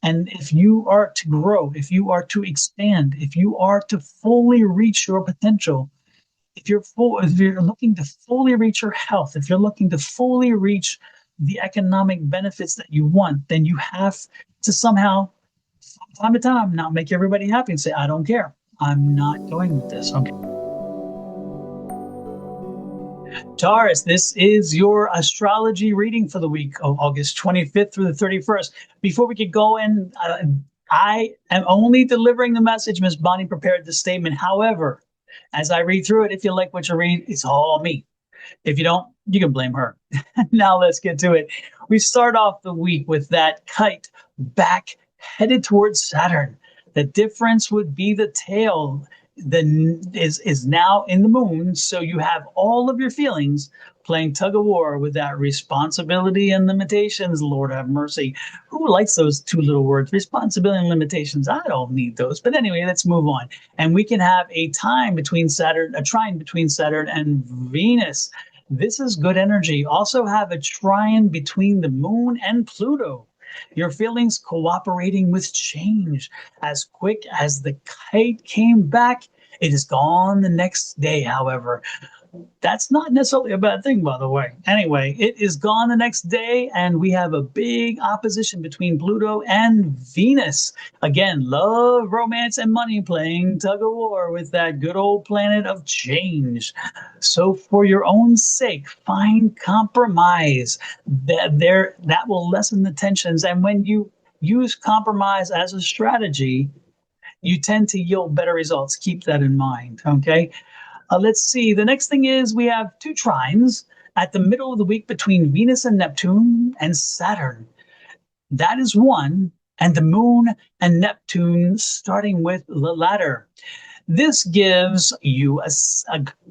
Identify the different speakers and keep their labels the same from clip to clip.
Speaker 1: And if you are to grow, if you are to expand, if you are to fully reach your potential, if you're looking to fully reach your health, if you're looking to fully reach the economic benefits that you want, then you have to somehow, from time to time, not make everybody happy and say, I don't care. I'm not going with this. Okay. Taurus, this is your astrology reading for the week of August 25th through the 31st. Before we get going, I am only delivering the message. Miss Bonnie prepared the statement. However, as I read through it, if you like what you read, it's all me. If you don't, you can blame her. Now let's get to it. We start off the week with that kite back headed towards Saturn. The difference would be the tail is now in the moon, so you have all of your feelings playing tug of war with that responsibility and limitations. Lord have mercy. Who likes those two little words, responsibility and limitations? I don't need those. But anyway, let's move on. And we can have a trine between Saturn and Venus. This is good energy. Also have a trine between the moon and Pluto. Your feelings cooperating with change. As quick as the kite came back, it is gone the next day, however. That's not necessarily a bad thing, by the way. Anyway, it is gone the next day, and we have a big opposition between Pluto and Venus. Again, love, romance, and money playing tug of war with that good old planet of change. So for your own sake, find compromise. That will lessen the tensions. And when you use compromise as a strategy, you tend to yield better results. Keep that in mind, okay? Let's see. The next thing is we have two trines at the middle of the week between Venus and Neptune and Saturn. That is one, and the moon and Neptune starting with the latter. This gives you a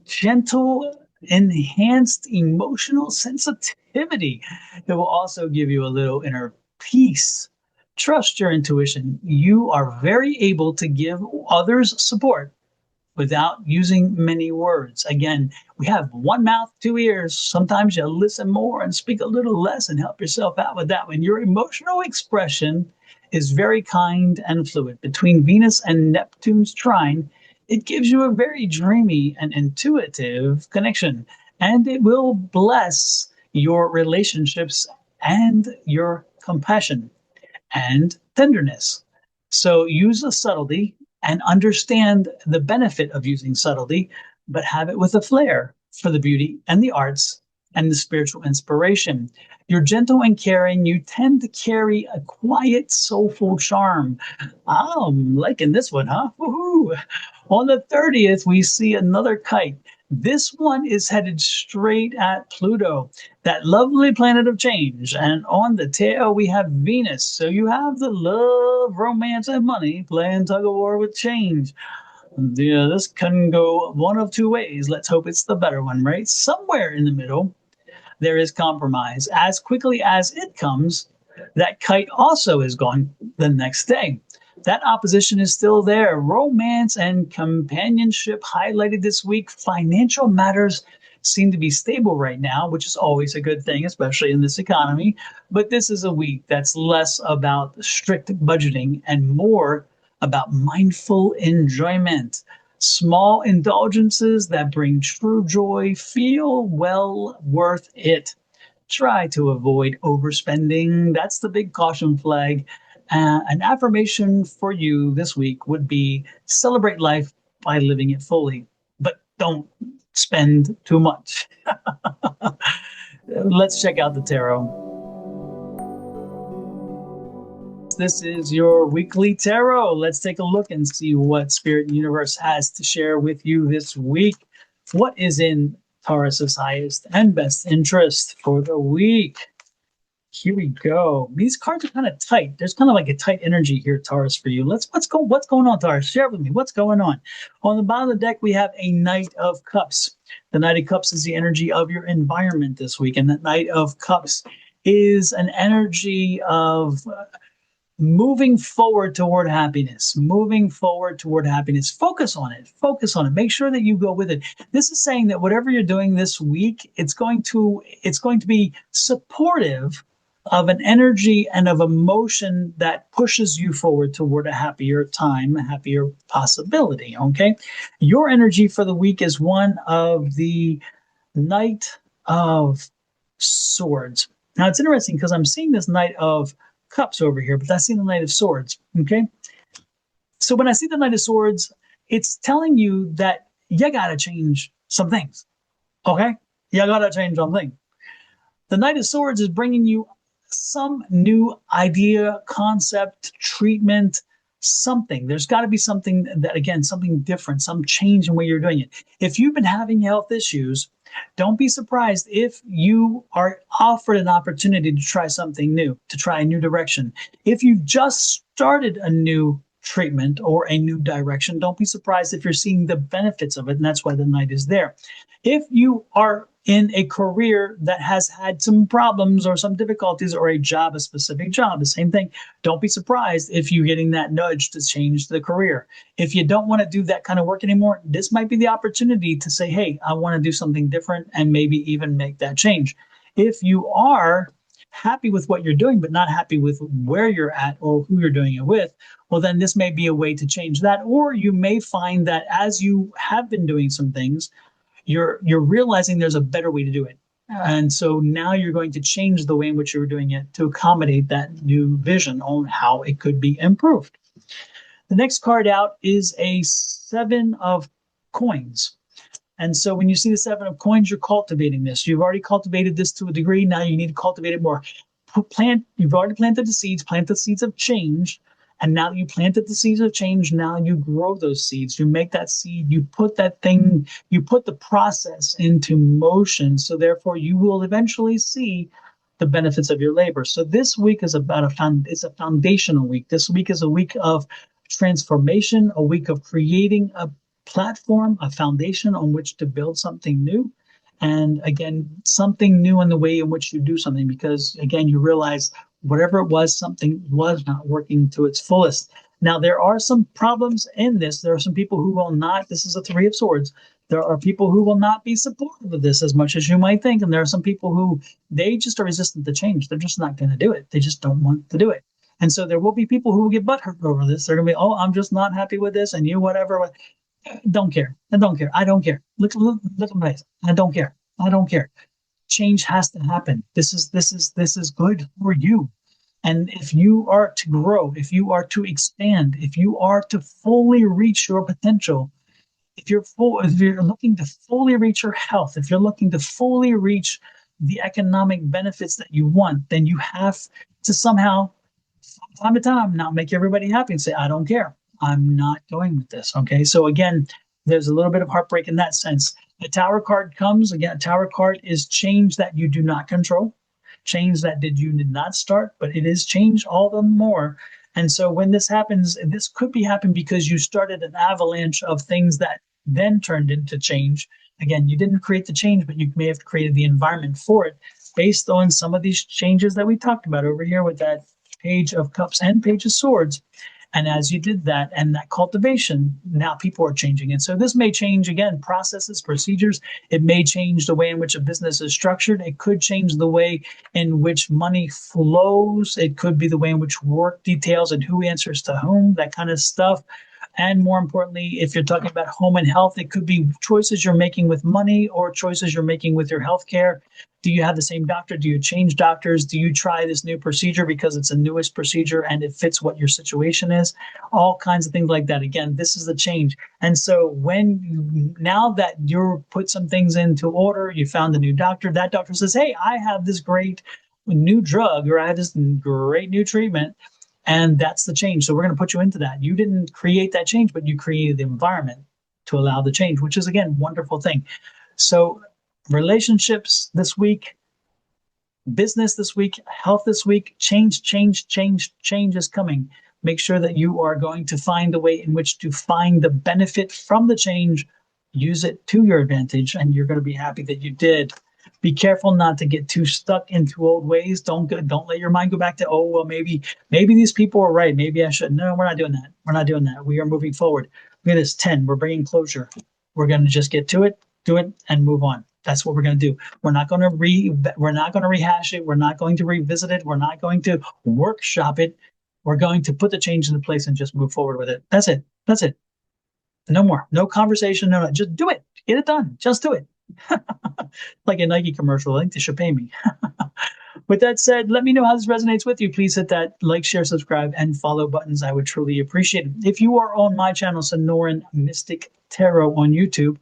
Speaker 1: gentle, enhanced emotional sensitivity. It will also give you a little inner peace. Trust your intuition. You are very able to give others support without using many words. Again, we have one mouth, two ears. Sometimes you listen more and speak a little less and help yourself out with that one. Your emotional expression is very kind and fluid. Between Venus and Neptune's trine, it gives you a very dreamy and intuitive connection, and it will bless your relationships and your compassion and tenderness. So use the subtlety and understand the benefit of using subtlety, but have it with a flair for the beauty and the arts and the spiritual inspiration. You're gentle and caring. You tend to carry a quiet, soulful charm. I'm liking this one, huh? Woohoo! On the 30th, we see another kite. This one is headed straight at Pluto, that lovely planet of change. And on the tail, we have Venus. So you have the love, romance, and money playing tug of war with change. Yeah, this can go one of two ways. Let's hope it's the better one, right? Somewhere in the middle, there is compromise. As quickly as it comes, that kite also is gone the next day. That opposition is still there. Romance and companionship highlighted this week. Financial matters seem to be stable right now, which is always a good thing, especially in this economy. But this is a week that's less about strict budgeting and more about mindful enjoyment. Small indulgences that bring true joy feel well worth it. Try to avoid overspending. That's the big caution flag. An affirmation for you this week would be celebrate life by living it fully, but don't spend too much. Let's check out the tarot. This is your weekly tarot. Let's take a look and see what Spirit and Universe has to share with you this week. What is in Taurus's highest and best interest for the week? Here we go. These cards are kind of tight. There's kind of like a tight energy here, Taurus, for you. What's going on, Taurus? Share with me. What's going on? On the bottom of the deck, we have a Knight of Cups. The Knight of Cups is the energy of your environment this week. And the Knight of Cups is an energy of moving forward toward happiness, Focus on it. Make sure that you go with it. This is saying that whatever you're doing this week, it's going to be supportive of an energy and of emotion that pushes you forward toward a happier time, a happier possibility. Okay. Your energy for the week is one of the Knight of Swords. Now it's interesting because I'm seeing this Knight of Cups over here, but that's seeing the Knight of Swords. Okay. So when I see the Knight of Swords, it's telling you that you got to change some things. Okay. You got to change something. The Knight of Swords is bringing you some new idea, concept, treatment, something. There's got to be something that, again, something different, some change in the way you're doing it. If you've been having health issues, don't be surprised if you are offered an opportunity to try something new, to try a new direction. If you've just started a new treatment or a new direction, don't be surprised if you're seeing the benefits of it. And that's why the Knight is there. If you are in a career that has had some problems or some difficulties, or a job, a specific job, the same thing, don't be surprised if you're getting that nudge to change the career. If you don't want to do that kind of work anymore, this might be the opportunity to say, hey, I want to do something different, and maybe even make that change. If you are happy with what you're doing, but not happy with where you're at or who you're doing it with, well, then this may be a way to change that. Or you may find that as you have been doing some things, you're realizing there's a better way to do it. And so now you're going to change the way in which you're doing it to accommodate that new vision on how it could be improved. The next card out is a 7 of coins. And so when you see the 7 of coins, you're cultivating this. You've already cultivated this to a degree. Now you need to cultivate it more. You've already planted the seeds, plant the seeds of change. And now you planted the seeds of change. Now you grow those seeds. You make that seed. You put that thing, you put the process into motion. So therefore, you will eventually see the benefits of your labor. So this week is about it's a foundational week. This week is a week of transformation, a week of creating a platform, a foundation on which to build something new. And again, something new in the way in which you do something, because again, you realize whatever it was, something was not working to its fullest. Now, there are some problems in this. There are some people who will not, this is a 3 of Swords. There are people who will not be supportive of this as much as you might think. And there are some people who, they just are resistant to change. They're just not going to do it. They just don't want to do it. And so there will be people who will get butthurt over this. They're going to be, oh, I'm just not happy with this. And you, whatever. Don't care. I don't care. I don't care. Look at my face. I don't care. I don't care. Change has to happen. This is good for you. And if you are to grow, if you are to expand, if you are to fully reach your potential, if you're looking to fully reach your health, if you're looking to fully reach the economic benefits that you want, then you have to somehow, from time to time, not make everybody happy and say, I don't care. I'm not going with this. Okay. So again, there's a little bit of heartbreak in that sense. The Tower card comes. Again, a Tower card is change that you do not control, change that you did not start, but it is change all the more. And so when this happens, this could be happening because you started an avalanche of things that then turned into change. Again, you didn't create the change, but you may have created the environment for it based on some of these changes that we talked about over here with that Page of Cups and Page of Swords. And as you did that and that cultivation, now people are changing. And so this may change, again, processes, procedures. It may change the way in which a business is structured. It could change the way in which money flows. It could be the way in which work details and who answers to whom, that kind of stuff. And more importantly, if you're talking about home and health, it could be choices you're making with money or choices you're making with your health care. Do you have the same doctor? Do you change doctors? Do you try this new procedure because it's a newest procedure and it fits what your situation is? All kinds of things like that. Again, this is the change. And so now that you've put some things into order, you found a new doctor, that doctor says, hey, I have this great new drug, or I have this great new treatment. And that's the change. So we're going to put you into that. You didn't create that change, but you created the environment to allow the change, which is, again, a wonderful thing. So relationships this week, business this week, health this week, change is coming. Make sure that you are going to find a way in which to find the benefit from the change, use it to your advantage, and you're going to be happy that you did. Be careful not to get too stuck into old ways. Don't let your mind go back to, oh, well, maybe these people are right. Maybe I should. No, we're not doing that. We're not doing that. We are moving forward. Look at this 10. We're bringing closure. We're going to just get to it, do it, and move on. That's what we're going to do. We're not going to rehash it. We're not going to revisit it. We're not going to workshop it. We're going to put the change into place and just move forward with it. That's it. That's it. No more. No conversation. No. Just do it. Get it done. Just do it. Like a Nike commercial. I think they should pay me. With that said, let me know how this resonates with you. Please hit that like, share, subscribe, and follow buttons. I would truly appreciate it. If you are on my channel, Sonoran Mystic Tarot on YouTube,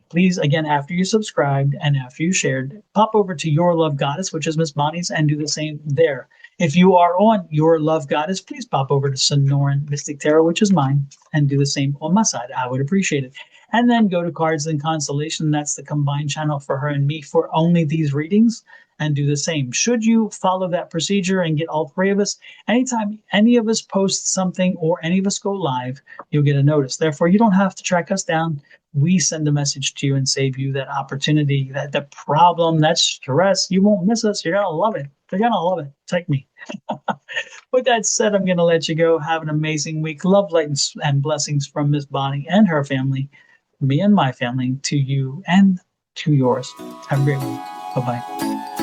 Speaker 1: please, again, after you subscribed and after you shared, pop over to Your Love Goddess, which is Miss Bonnie's, and do the same there. If you are on Your Love Goddess, please pop over to Sonoran Mystic Tarot, which is mine, and do the same on my side. I would appreciate it. And then go to Cards and Constellation. That's the combined channel for her and me for only these readings, and do the same. Should you follow that procedure and get all three of us, anytime any of us post something or any of us go live, you'll get a notice. Therefore, you don't have to track us down. We send a message to you and save you that opportunity, that problem, that stress. You won't miss us. You're going to love it. You're going to love it. Take me. With that said, I'm going to let you go. Have an amazing week. Love, light, and blessings from Miss Bonnie and her family, me and my family, to you and to yours. Have a great week. Bye-bye.